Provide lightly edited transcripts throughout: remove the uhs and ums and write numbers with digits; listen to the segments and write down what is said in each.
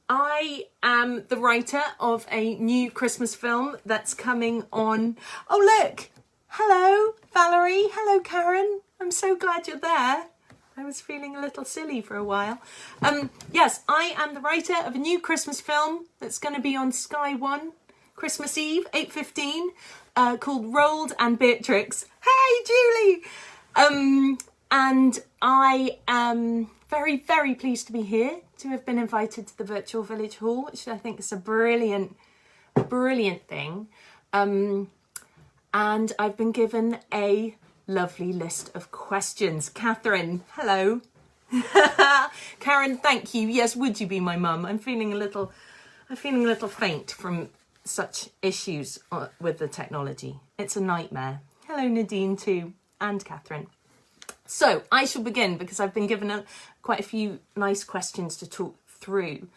I am the writer of a new Christmas film that's coming on. Oh, look. Hello, Valerie. Hello, Karen. I'm so glad you're there. I was feeling a little silly for a while. Yes, I am the writer of a new Christmas film that's going to be on Sky One Christmas Eve, 8:15, called Roald and Beatrix. Hey, Julie! And I am very, very pleased to be here, to have been invited to the Virtual Village Hall, which I think is a brilliant thing. And I've been given a lovely list of questions. Catherine, hello. Karen, thank you. Yes, would you be my mum? I'm feeling a little faint from such issues with the technology. It's a nightmare. Hello, Nadine too, and Catherine. So I shall begin because I've been given quite a few nice questions to talk through.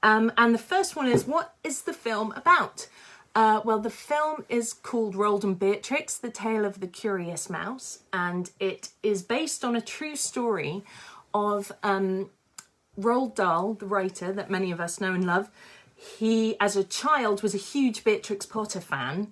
And the first one is, what is the film about? Well, the film is called Roald and Beatrix, The Tale of the Curious Mouse, and it is based on a true story of Roald Dahl, the writer that many of us know and love. He, as a child, was a huge Beatrix Potter fan,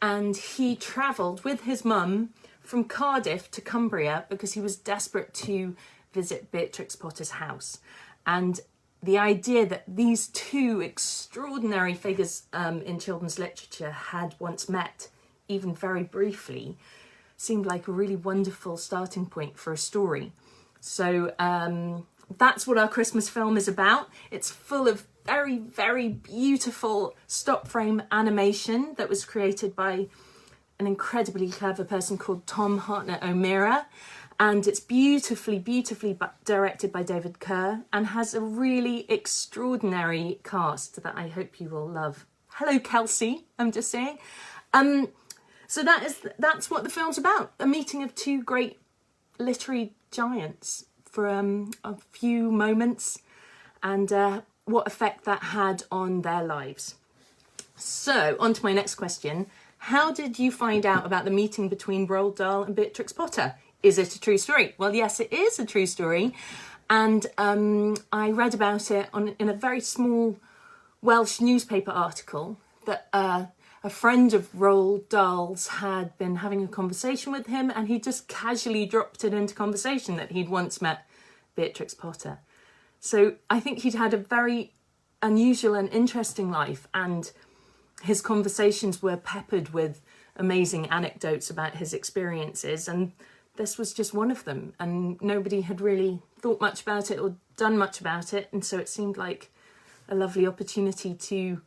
and he travelled with his mum from Cardiff to Cumbria because he was desperate to visit Beatrix Potter's house. And the idea that these two extraordinary figures in children's literature had once met, even very briefly, seemed like a really wonderful starting point for a story. So that's what our Christmas film is about. It's full of very, very beautiful stop frame animation that was created by an incredibly clever person called Tom Hartnett O'Meara. And it's beautifully directed by David Kerr and has a really extraordinary cast that I hope you will love. Hello, Kelsey, I'm just saying. So that's what the film's about. A meeting of two great literary giants for a few moments, and what effect that had on their lives. So, on to my next question. How did you find out about the meeting between Roald Dahl and Beatrix Potter? Is it a true story? Well, yes, it is a true story. And I read about it in a very small Welsh newspaper article that a friend of Roald Dahl's had been having a conversation with him, and he just casually dropped it into conversation that he'd once met Beatrix Potter. So I think he'd had a very unusual and interesting life, and his conversations were peppered with amazing anecdotes about his experiences, and this was just one of them, and nobody had really thought much about it or done much about it, and so it seemed like a lovely opportunity to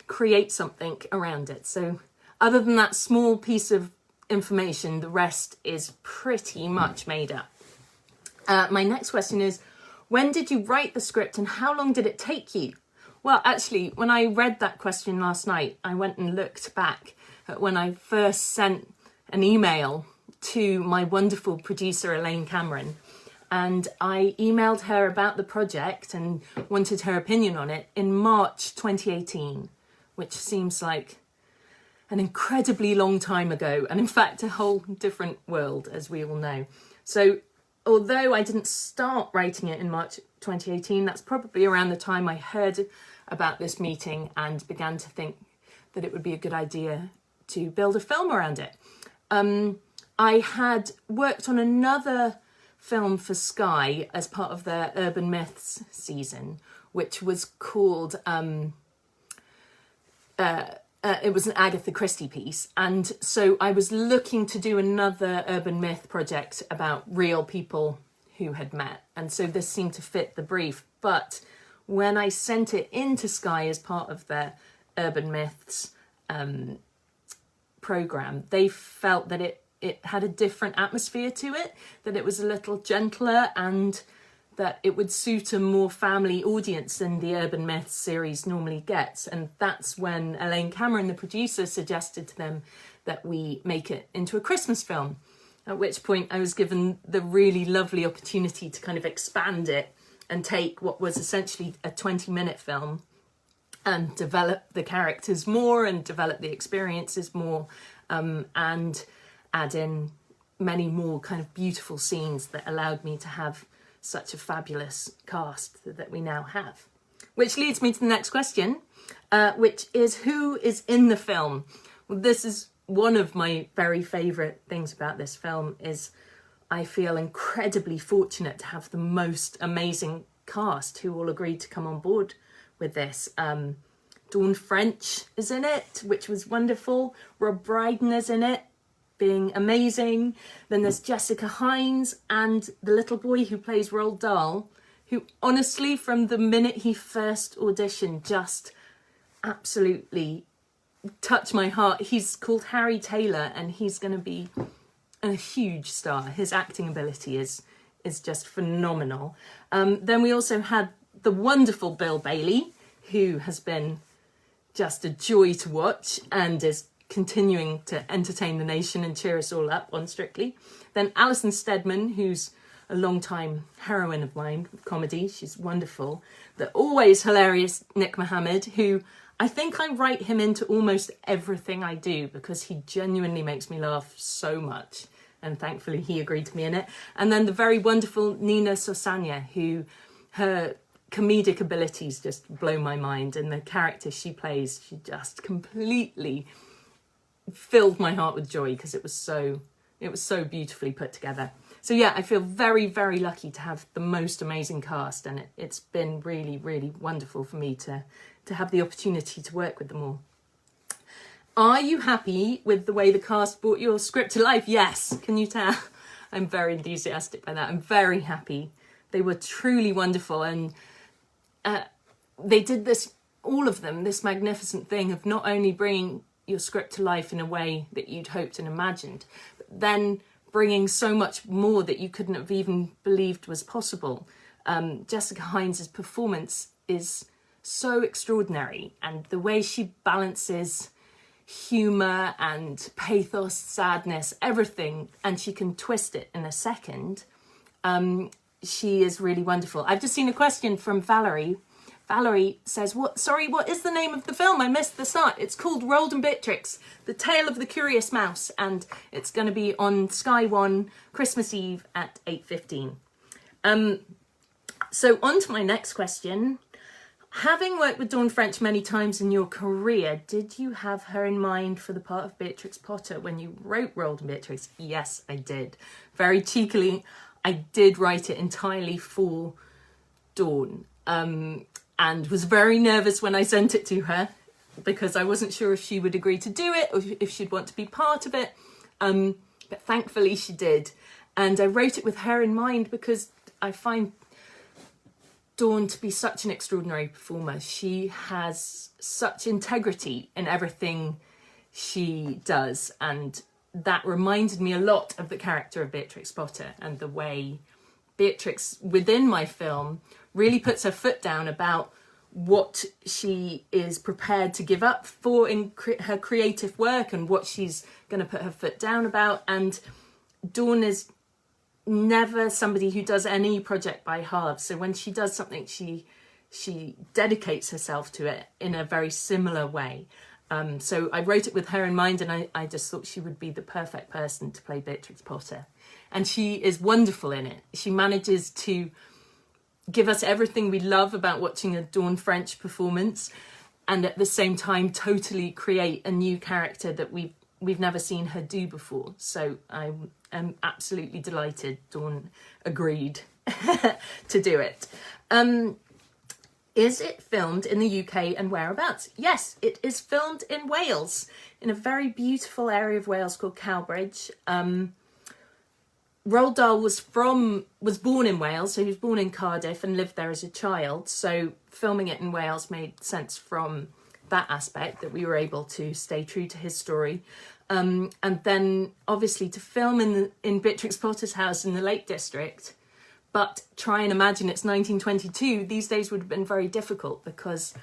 create something around it. So other than that small piece of information, the rest is pretty much made up. My next question is, when did you write the script and how long did it take you? Well, actually, when I read that question last night, I went and looked back at when I first sent an email to my wonderful producer, Elaine Cameron, and I emailed her about the project and wanted her opinion on it in March 2018, which seems like an incredibly long time ago, and in fact a whole different world, as we all know. So although I didn't start writing it in March 2018, that's probably around the time I heard about this meeting and began to think that it would be a good idea to build a film around it. I had worked on another film for Sky as part of their Urban Myths season, which was called, it was an Agatha Christie piece. And so I was looking to do another urban myth project about real people who had met. And so this seemed to fit the brief. But when I sent it into Sky as part of their Urban Myths programme, they felt that it had a different atmosphere to it, that it was a little gentler and that it would suit a more family audience than the Urban Myths series normally gets. And that's when Elaine Cameron, the producer, suggested to them that we make it into a Christmas film, at which point I was given the really lovely opportunity to kind of expand it and take what was essentially a 20-minute film and develop the characters more and develop the experiences more, and add in many more kind of beautiful scenes that allowed me to have such a fabulous cast that we now have. which leads me to the next question, which is who is in the film? Well, this is one of my very favourite things about this film is I feel incredibly fortunate to have the most amazing cast who all agreed to come on board with this. Dawn French is in it, which was wonderful. Rob Brydon is in it, being amazing. Then there's Jessica Hynes and the little boy who plays Roald Dahl, who honestly, from the minute he first auditioned, just absolutely touched my heart. He's called Harry Tayler and he's going to be a huge star. His acting ability is just phenomenal. Then we also had the wonderful Bill Bailey, who has been just a joy to watch and is continuing to entertain the nation and cheer us all up on Strictly. Then Alison Steadman, who's a long-time heroine of mine with comedy. She's wonderful. The always hilarious Nick Mohammed, who I think I write him into almost everything I do because he genuinely makes me laugh so much. And thankfully he agreed to be in it. And then the very wonderful Nina Sosanya, who her comedic abilities just blow my mind. And the character she plays, she just completely filled my heart with joy because it was so beautifully put together. So yeah, I feel very, very lucky to have the most amazing cast, and it's been really, really wonderful for me to have the opportunity to work with them all. Are you happy with the way the cast brought your script to life? Yes, can you tell? I'm very enthusiastic by that. I'm very happy. They were truly wonderful, and they did this, all of them, this magnificent thing of not only bringing your script to life in a way that you'd hoped and imagined, but then bringing so much more that you couldn't have even believed was possible. Jessica Hynes' performance is so extraordinary, and the way she balances humour and pathos, sadness, everything, and she can twist it in a second. She is really wonderful. I've just seen a question from Valerie. Valerie says, what is the name of the film? I missed the start. It's called Roald Beatrix, The Tale of the Curious Mouse, and it's going to be on Sky One Christmas Eve at 8:15. So on to my next question. Having worked with Dawn French many times in your career, did you have her in mind for the part of Beatrix Potter when you wrote Roald Beatrix? Yes, I did. Very cheekily, I did write it entirely for Dawn. And was very nervous when I sent it to her because I wasn't sure if she would agree to do it or if she'd want to be part of it. But thankfully she did. And I wrote it with her in mind because I find Dawn to be such an extraordinary performer. She has such integrity in everything she does. And that reminded me a lot of the character of Beatrix Potter and the way Beatrix within my film really puts her foot down about what she is prepared to give up for in her creative work and what she's going to put her foot down about. And Dawn is never somebody who does any project by halves. So when she does something, she dedicates herself to it in a very similar way. So I wrote it with her in mind, and I just thought she would be the perfect person to play Beatrix Potter. And she is wonderful in it. She manages to give us everything we love about watching a Dawn French performance, and at the same time totally create a new character that we've never seen her do before. So I am absolutely delighted Dawn agreed to do it. Is it filmed in the UK and whereabouts? Yes, it is filmed in Wales, in a very beautiful area of Wales called Cowbridge. Roald Dahl was born in Wales, so he was born in Cardiff and lived there as a child. So filming it in Wales made sense from that aspect, that we were able to stay true to his story. And then obviously to film in Beatrix Potter's house in the Lake District, but try and imagine it's 1922, these days would have been very difficult because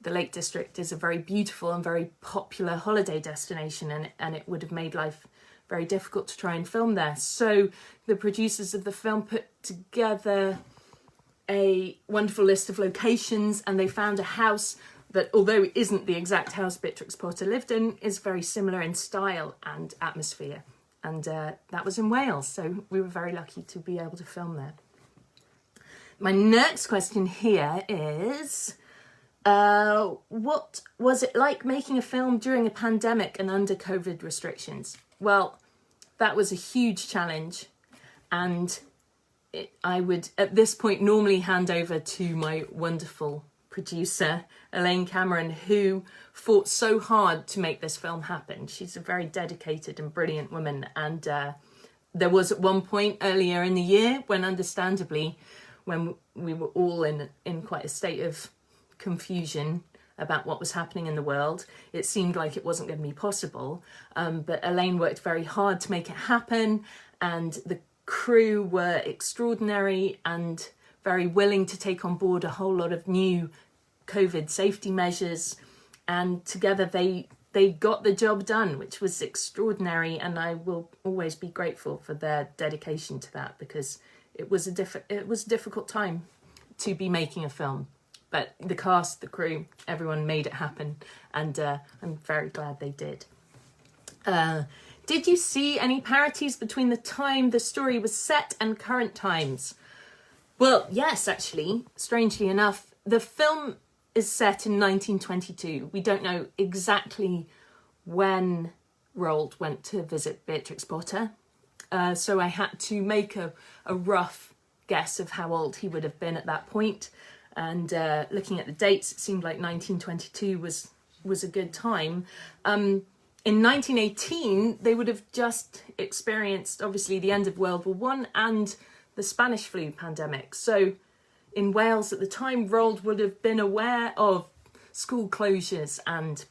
the Lake District is a very beautiful and very popular holiday destination, and it would have made life very difficult to try and film there. So the producers of the film put together a wonderful list of locations, and they found a house that, although it isn't the exact house Beatrix Potter lived in, is very similar in style and atmosphere. And that was in Wales, so we were very lucky to be able to film there. My next question here is, What was it like making a film during a pandemic and under COVID restrictions? Well, that was a huge challenge, and I would at this point normally hand over to my wonderful producer Elaine Cameron, who fought so hard to make this film happen. She's a very dedicated and brilliant woman, and there was at one point earlier in the year when, understandably, when we were all in quite a state of confusion about what was happening in the world, it seemed like it wasn't going to be possible, but Elaine worked very hard to make it happen, and the crew were extraordinary and very willing to take on board a whole lot of new COVID safety measures, and together they got the job done, which was extraordinary, and I will always be grateful for their dedication to that, because it was a difficult time to be making a film. But the cast, the crew, everyone made it happen, and I'm very glad they did. Did you see any parodies between the time the story was set and current times? Well, yes, actually, strangely enough. The film is set in 1922. We don't know exactly when Roald went to visit Beatrix Potter, so I had to make a rough guess of how old he would have been at that point. And looking at the dates, it seemed like 1922 was a good time. In 1918, they would have just experienced, obviously, the end of World War I and the Spanish flu pandemic. So in Wales at the time, Roald would have been aware of school closures and,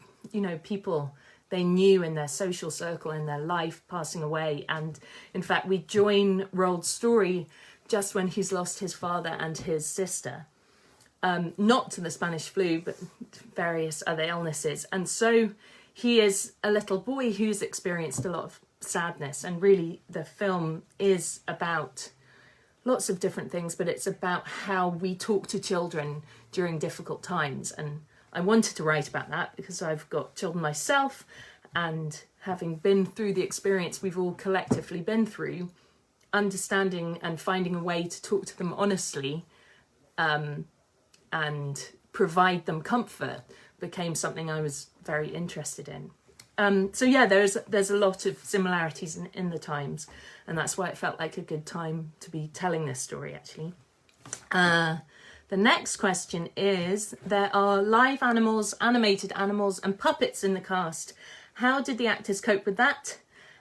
people they knew in their social circle, in their life, passing away. And in fact, we join Roald's story just when he's lost his father and his sister. Not to the Spanish flu, but various other illnesses. And so he is a little boy who's experienced a lot of sadness, and really the film is about lots of different things, but it's about how we talk to children during difficult times. And I wanted to write about that because I've got children myself, and having been through the experience we've all collectively been through, understanding and finding a way to talk to them honestly and provide them comfort became something I was very interested in. So yeah, there's a lot of similarities in the times, and that's why it felt like a good time to be telling this story, actually. The next question is, there are live animals, animated animals and puppets in the cast. How did the actors cope with that?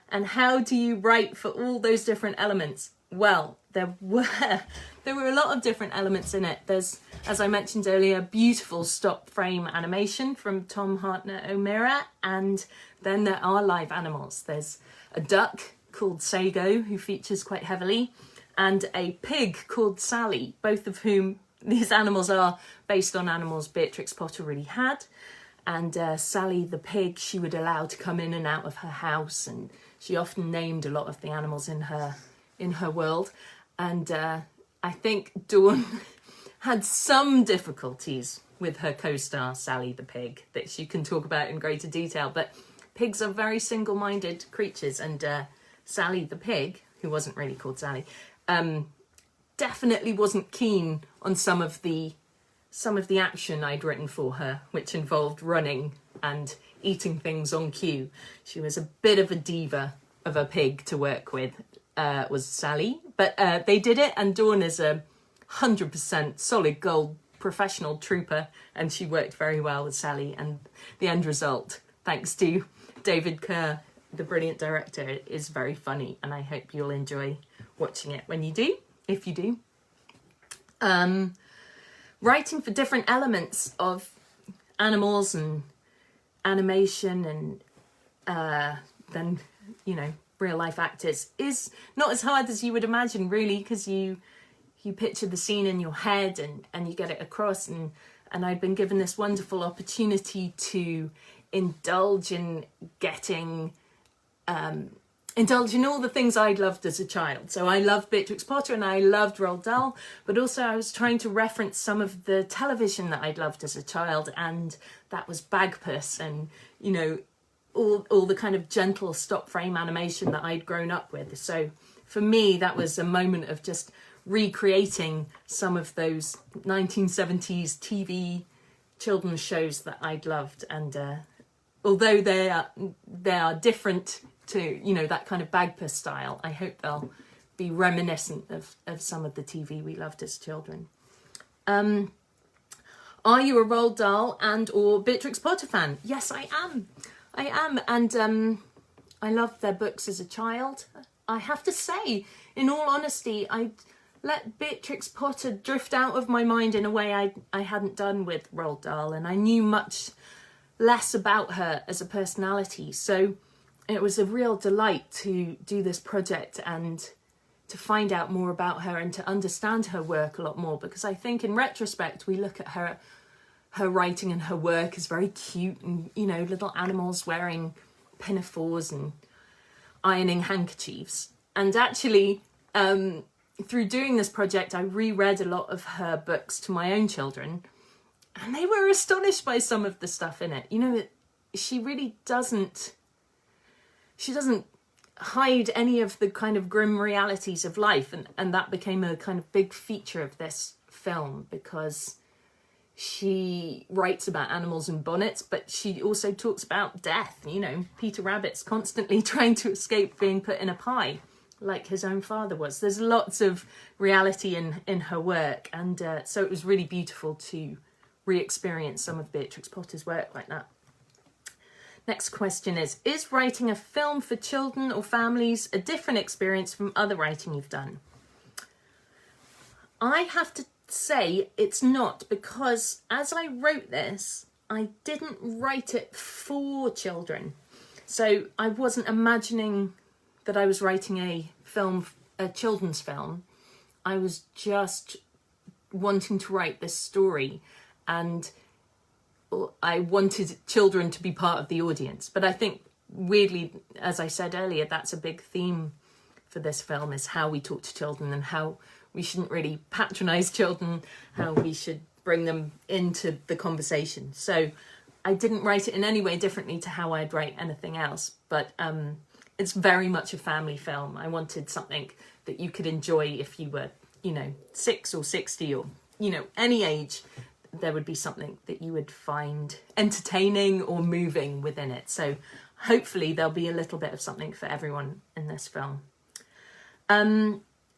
And how do you write for all those different elements? Well, there were a lot of different elements in it. There's, as I mentioned earlier, beautiful stop frame animation from Tom Hartner O'Meara, and then there are live animals. There's a duck called Sago, who features quite heavily, and a pig called Sally, both of whom, these animals are based on animals Beatrix Potter really had. And Sally the pig, she would allow to come in and out of her house, and she often named a lot of the animals in her world. And I think Dawn had some difficulties with her co-star Sally the pig that she can talk about in greater detail, but pigs are very single-minded creatures, and Sally the pig, who wasn't really called Sally, definitely wasn't keen on some of the action I'd written for her, which involved running and eating things on cue. She was a bit of a diva of a pig to work with, was Sally, but they did it, and Dawn is a 100% solid gold professional trooper, and she worked very well with Sally, and the end result, thanks to David Kerr, the brilliant director, is very funny, and I hope you'll enjoy watching it when you do, if you do. Writing for different elements of animals and animation and then, real life actors is not as hard as you would imagine, really, because you picture the scene in your head and you get it across, and I'd been given this wonderful opportunity to indulge in all the things I'd loved as a child. So I loved Beatrix Potter and I loved Roald Dahl, but also I was trying to reference some of the television that I'd loved as a child, and that was Bagpuss and, all the kind of gentle stop frame animation that I'd grown up with. So for me, that was a moment of just recreating some of those 1970s TV children's shows that I'd loved, and although they are different to, you know, that kind of Bagpuss style, I hope they'll be reminiscent of some of the TV we loved as children. Are you a Roald Dahl and or Beatrix Potter fan? Yes, I am. And I loved their books as a child. I have to say, in all honesty, I let Beatrix Potter drift out of my mind in a way I hadn't done with Roald Dahl, and I knew much less about her as a personality. So it was a real delight to do this project and to find out more about her and to understand her work a lot more, because I think in retrospect we look at her writing and her work as very cute, and, you know, little animals wearing pinafores and ironing handkerchiefs. And actually, through doing this project, I reread a lot of her books to my own children, and they were astonished by some of the stuff in it. You know, she really doesn't hide any of the kind of grim realities of life, and that became a kind of big feature of this film, because she writes about animals and bonnets, but she also talks about death. You know, Peter Rabbit's constantly trying to escape being put in a pie, like his own father was. There's lots of reality in her work, and so it was really beautiful to re-experience some of Beatrix Potter's work like that. Next question is writing a film for children or families a different experience from other writing you've done? I have to say it's not, because as I wrote this, I didn't write it for children. So I wasn't imagining that I was writing a children's film. I was just wanting to write this story, and I wanted children to be part of the audience. But I think, weirdly, as I said earlier, that's a big theme for this film, is how we talk to children and how we shouldn't really patronise children, how we should bring them into the conversation. So I didn't write it in any way differently to how I'd write anything else, but it's very much a family film. I wanted something that you could enjoy if you were, you know, 6 or 60 or, you know, any age. There would be something that you would find entertaining or moving within it. So hopefully there'll be a little bit of something for everyone in this film.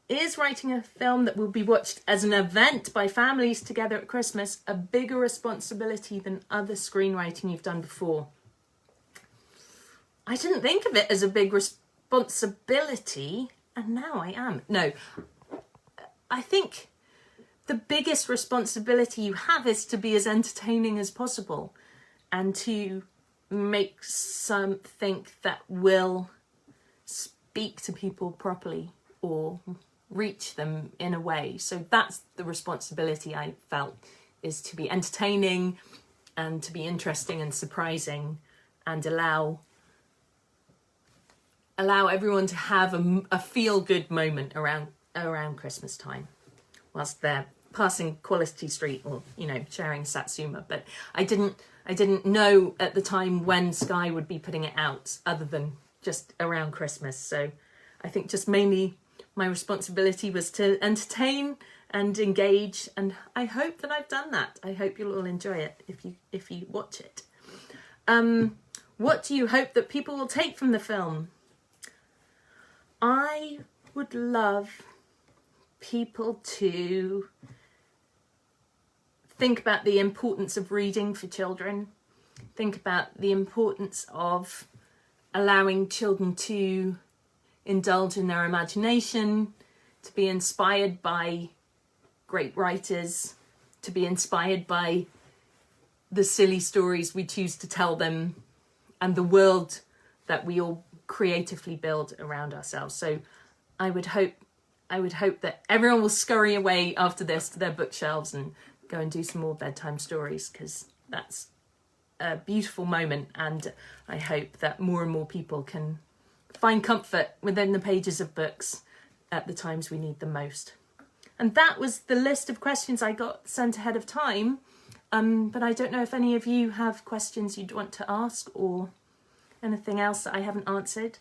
Is writing a film that will be watched as an event by families together at Christmas a bigger responsibility than other screenwriting you've done before? I didn't think of it as a big responsibility, and now I am. No, I think the biggest responsibility you have is to be as entertaining as possible and to make something that will speak to people properly or reach them in a way. So that's the responsibility I felt, is to be entertaining and to be interesting and surprising, and allow everyone to have a feel-good moment around Christmas time whilst they're passing Quality Street or, you know, sharing Satsuma. But I didn't know at the time when Sky would be putting it out, other than just around Christmas. So I think just mainly my responsibility was to entertain and engage, and I hope that I've done that. I hope you'll all enjoy it if you watch it. What do you hope that people will take from the film? I would love people to think about the importance of reading for children. Think about the importance of allowing children to indulge in their imagination, to be inspired by great writers, to be inspired by the silly stories we choose to tell them, and the world that we all creatively build around ourselves. So I would hope that everyone will scurry away after this to their bookshelves and go and do some more bedtime stories, because that's a beautiful moment, and I hope that more and more people can find comfort within the pages of books at the times we need them most. And that was the list of questions I got sent ahead of time, but I don't know if any of you have questions you'd want to ask or anything else that I haven't answered.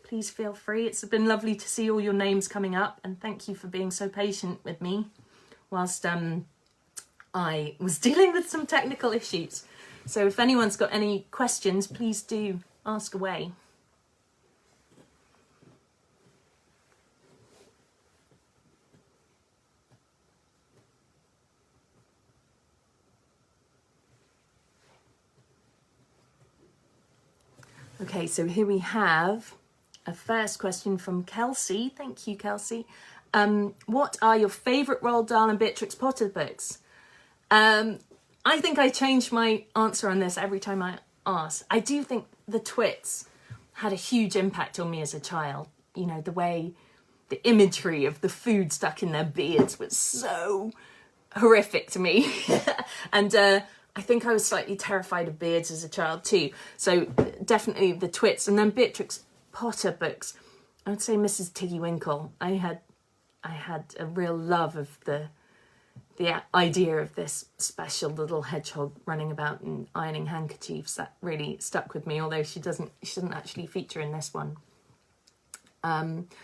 Please feel free. It's been lovely to see all your names coming up, and thank you for being so patient with me whilst I was dealing with some technical issues. So if anyone's got any questions, please do ask away. Okay, so here we have a first question from Kelsey. Thank you, Kelsey. What are your favourite Roald Dahl and Beatrix Potter books? I think I change my answer on this every time I ask. I do think the Twits had a huge impact on me as a child. You know, the way the imagery of the food stuck in their beards was so horrific to me. And I think I was slightly terrified of beards as a child too. So definitely the Twits. And then Beatrix Potter books, I would say Mrs. Tiggywinkle. I had a real love of the idea of this special little hedgehog running about and ironing handkerchiefs. That really stuck with me, although she doesn't actually feature in this one.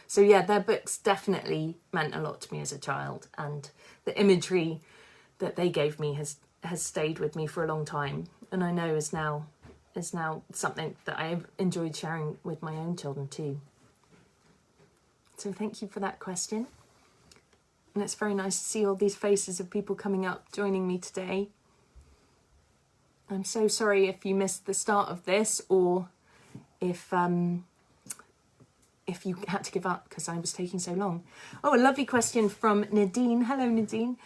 So yeah, their books definitely meant a lot to me as a child, and the imagery that they gave me has stayed with me for a long time, and I know is now something that I've enjoyed sharing with my own children too. So thank you for that question. And it's very nice to see all these faces of people coming up, joining me today. I'm so sorry if you missed the start of this, or if you had to give up because I was taking so long. Oh, a lovely question from Nadine. Hello, Nadine.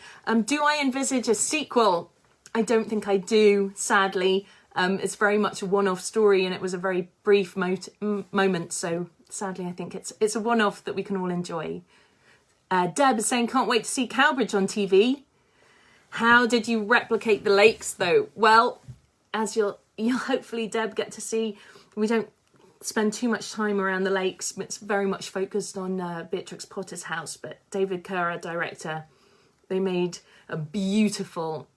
Do I envisage a sequel? I don't think I do, sadly. It's very much a one-off story, and it was a very brief moment. So sadly, I think it's a one-off that we can all enjoy. Deb is saying, can't wait to see Cowbridge on TV. How did you replicate the lakes, though? Well, as you'll hopefully, Deb, get to see, we don't spend too much time around the lakes. It's very much focused on Beatrix Potter's house, but David Kerr, our director, they made a beautiful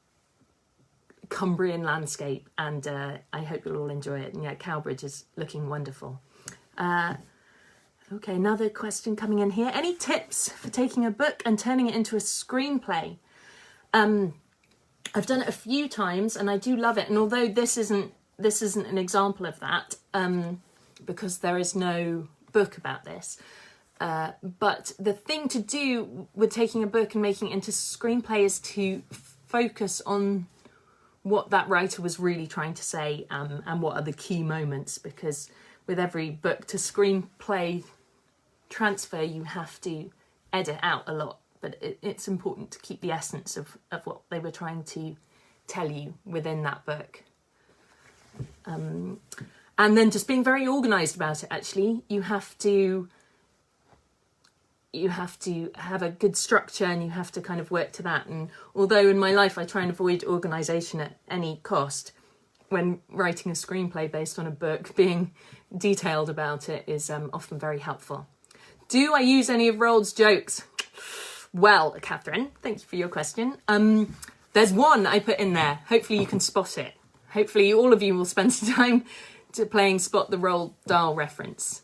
Cumbrian landscape, and I hope you'll all enjoy it. And yeah, Cowbridge is looking wonderful. Okay, another question coming in here. Any tips for taking a book and turning it into a screenplay? I've done it a few times and I do love it. And although this isn't an example of that, because there is no book about this, but the thing to do with taking a book and making it into screenplay is to focus on what that writer was really trying to say, and what are the key moments, because with every book to screenplay transfer, you have to edit out a lot, but it's important to keep the essence of what they were trying to tell you within that book. And then just being very organised about it, actually. You have to have a good structure, and you have to kind of work to that. And although in my life I try and avoid organisation at any cost, when writing a screenplay based on a book, being detailed about it is often very helpful. Do I use any of Roald's jokes? Well, Catherine, thank you for your question. There's one I put in there. Hopefully you can spot it. Hopefully all of you will spend some time playing Spot the Roald Dahl reference.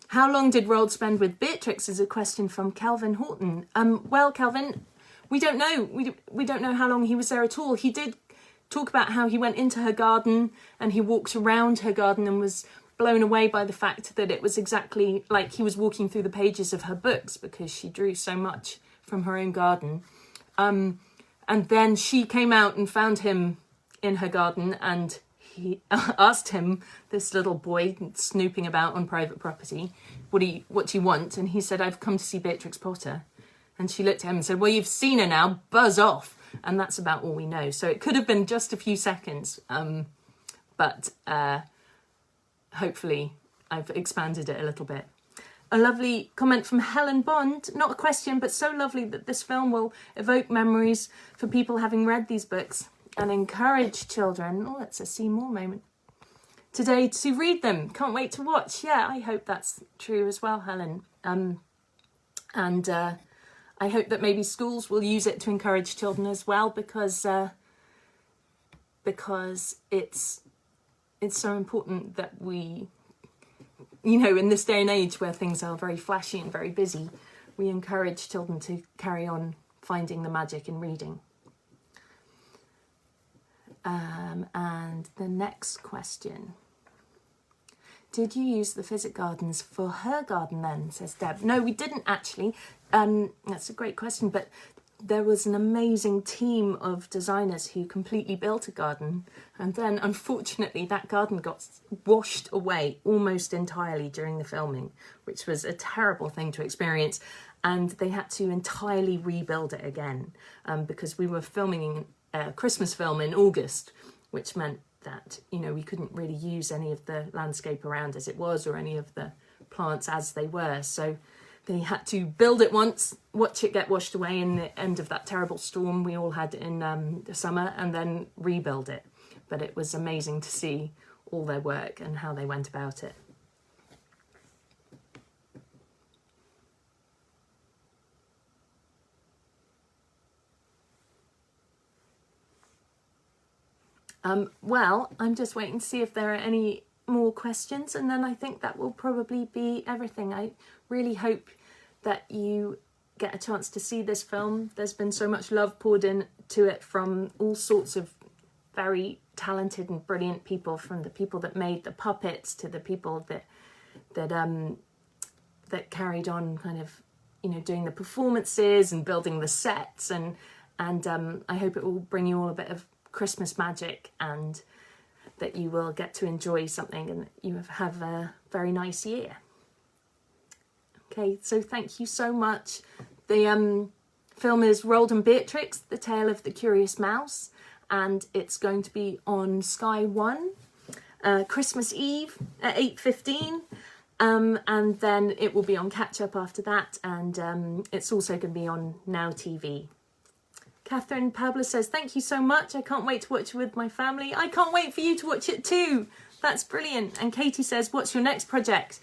How long did Roald spend with Beatrix is a question from Kelvin Horton. Well, Kelvin, we don't know. We don't know how long he was there at all. He did talk about how he went into her garden and he walked around her garden and was blown away by the fact that it was exactly like he was walking through the pages of her books, because she drew so much from her own garden. And then she came out and found him in her garden, and he asked him, this little boy snooping about on private property, what do you want? And he said, I've come to see Beatrix Potter. And she looked at him and said, well, you've seen her now, buzz off. And that's about all we know. So it could have been just a few seconds, but hopefully I've expanded it a little bit. A lovely comment from Helen Bond, not a question, but so lovely that this film will evoke memories for people having read these books and encourage children, oh, that's a see more moment, today to read them. Can't wait to watch. Yeah, I hope that's true as well, Helen. And I hope that maybe schools will use it to encourage children as well, because it's so important that we, you know, in this day and age where things are very flashy and very busy, we encourage children to carry on finding the magic in reading. And the next question. Did you use the Physic Gardens for her garden then, says Deb. No, we didn't actually. That's a great question, but there was an amazing team of designers who completely built a garden, and then unfortunately that garden got washed away almost entirely during the filming, which was a terrible thing to experience, and they had to entirely rebuild it again because we were filming a Christmas film in August, which meant that, you know, we couldn't really use any of the landscape around as it was or any of the plants as they were, so they had to build it once, watch it get washed away in the end of that terrible storm we all had in the summer, and then rebuild it. But it was amazing to see all their work and how they went about it. Well, I'm just waiting to see if there are any more questions, and then I think that will probably be everything. I really hope that you get a chance to see this film. There's been so much love poured into it from all sorts of very talented and brilliant people, from the people that made the puppets to the people that carried on kind of, you know, doing the performances and building the sets, and I hope it will bring you all a bit of Christmas magic, and that you will get to enjoy something and you have a very nice year. Okay, so thank you so much. The film is Roald and Beatrix, The Tale of the Curious Mouse, and it's going to be on Sky 1 Christmas Eve at 8:15, and then it will be on catch up after that, and it's also going to be on Now TV. Catherine Pabler says, thank you so much. I can't wait to watch it with my family. I can't wait for you to watch it too. That's brilliant. And Katie says, what's your next project?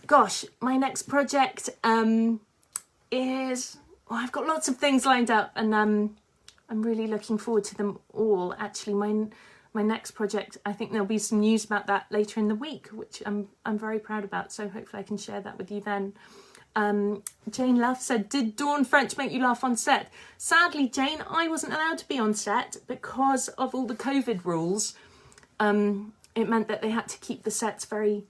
Gosh, my next project is... Well, I've got lots of things lined up, and I'm really looking forward to them all. Actually, my next project, I think there'll be some news about that later in the week, which I'm very proud about. So hopefully I can share that with you then. Jane Luff said, did Dawn French make you laugh on set? Sadly, Jane, I wasn't allowed to be on set because of all the COVID rules. It meant that they had to keep the sets very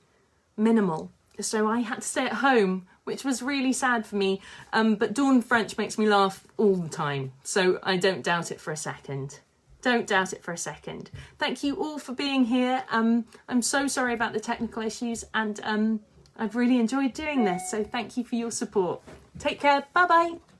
minimal. So I had to stay at home, which was really sad for me. But Dawn French makes me laugh all the time. So I don't doubt it for a second. Don't doubt it for a second. Thank you all for being here. I'm so sorry about the technical issues, and I've really enjoyed doing this, so thank you for your support. Take care. Bye-bye.